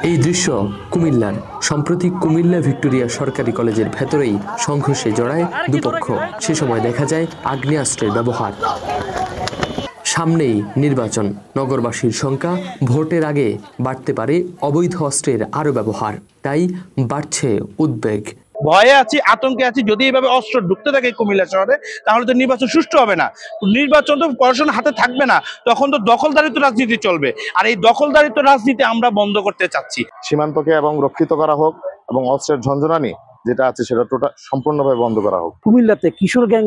এই দৃশ্য কুমিল্লার। সম্প্রতি কুমিল্লা ভিক্টোরিয়া সরকারি কলেজের ভেতরেই সংঘর্ষে জড়ায় দুপক্ষ। সে সময় দেখা যায় আগ্নেয়াস্ত্রের ব্যবহার। সামনেই নির্বাচন, নগরবাসীর শঙ্কা ভোটের আগে বাড়তে পারে অবৈধ অস্ত্রের আরও ব্যবহার, তাই বাড়ছে উদ্বেগ। ভয়ে আছি, আতঙ্কে আছি, যদি এইভাবে অস্ত্র ঢুকতে থাকে কুমিল্লা শহরে তাহলে তো নির্বাচন সুষ্ঠু হবে না। নির্বাচন তো পড়াশোনা হাতে থাকবে না, তখন তো দখলদারিত্ব রাজনীতি চলবে। আর এই দখলদারিত্ব রাজনীতি আমরা বন্ধ করতে চাচ্ছি। সীমান্তকে এবং রক্ষিত করা হোক এবং অস্ত্রের ঝঞ্ঝনানি যেটা আছে সেটা সম্পূর্ণভাবে বন্ধ করা হোক। কুমিল্লাতে কিশোর গ্যাং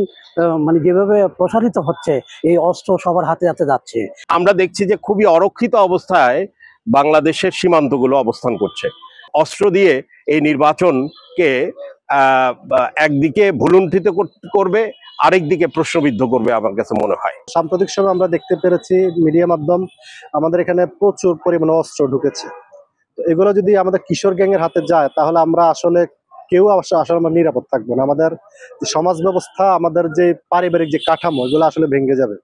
মানে যেভাবে প্রসারিত হচ্ছে, এই অস্ত্র সবার হাতে হাতে যাচ্ছে। আমরা দেখছি যে খুবই অরক্ষিত অবস্থায় বাংলাদেশের সীমান্তগুলো অবস্থান করছে। অস্ত্র দিয়ে এই নির্বাচনকে একদিকে ভুলুণ্ঠিত করবে, আরেকদিকে প্রশ্নবিদ্ধ করবে আমার কাছে মনে হয়। সাম্প্রতিক সময় আমরা দেখতে পেরেছি মিডিয়া মাধ্যম আমাদের এখানে প্রচুর পরিমাণে অস্ত্র ঢুকেছে। তো এগুলো যদি আমাদের কিশোর গ্যাংয়ের হাতে যায় তাহলে আমরা আসলে কেউ আসলে আমরা নিরাপদ থাকবো না। আমাদের সমাজ ব্যবস্থা, আমাদের যে পারিবারিক যে কাঠামো, এগুলো আসলে ভেঙে যাবে।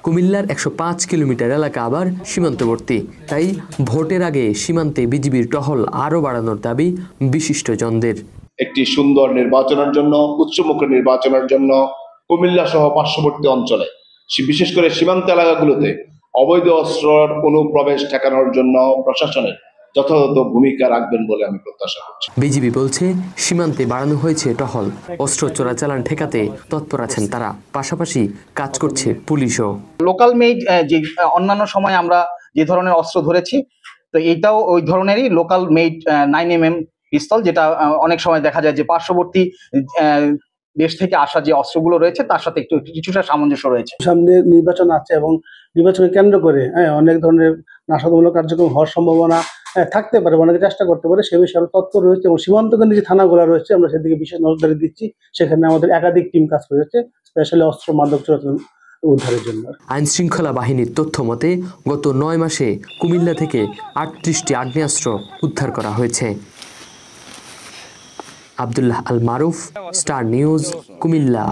কুমিল্লার ১০৫ কিলোমিটার এলাকা আবার সীমান্তবর্তী, তাই ভোটের আগে সীমান্তে বিজিবির টহল আরও বাড়ানোর দাবি বিশিষ্টজনদের। একটি সুন্দর নির্বাচনের জন্য, উচ্চমুখী নির্বাচনের জন্য কুমিল্লা সহ পার্শ্ববর্তী অঞ্চলে, বিশেষ করে সীমান্ত এলাকাগুলোতে অবৈধ অস্ত্রের অনুপ্রবেশ ঠেকানোর জন্য প্রশাসনের যথাযথ ভূমিকা রাখবেন বলে আমি প্রত্যাশা করছি। বিজিবি বলছে সীমান্তে বাড়ানো হয়েছে টহল, অস্ত্র চোরাচালান ঠেকাতে তৎপর আছেন তারা, পাশাপাশি কাজ করছে পুলিশও। লোকাল মেড যে অন্যান্য সময় আমরা যে ধরনের অস্ত্র ধরেছি, তো এইটাও ওই ধরনেরই লোকাল মেড 9mm পিস্তল, যেটা অনেক সময় দেখা যায় যে পার্শ্ববর্তী দেশ থেকে আসা যে অস্ত্রগুলো রয়েছে তার সাথে একটু কিছুটা সামঞ্জস্য রয়েছে। সামনে নির্বাচন আছে এবং নির্বাচনকে কেন্দ্র করে অনেক ধরনের নাশকতামূলক কার্যক্রম হওয়ার সম্ভাবনা থাকতে পারে, অনেকে চেষ্টা করতে পারে। সে বিষয়ে তৎপর রয়েছে এবং সীমান্তকেন্দ্রে যে থানাগুলো রয়েছে আমরা সেদিকে বিশেষ নজরদারি দিচ্ছি। সেখানে আমাদের একাধিক টিম কাজ করেছে স্পেশালি অস্ত্র মাদক চোরাচালান উদ্ধারের জন্য। আইন শৃঙ্খলা বাহিনীর তথ্য মতে গত ৯ মাসে কুমিল্লা থেকে 38টি আগ্নেয়াস্ত্র উদ্ধার করা হয়েছে। আব্দুল্লাহ আল মারুফ, স্টার নিউজ, কুমিল্লা।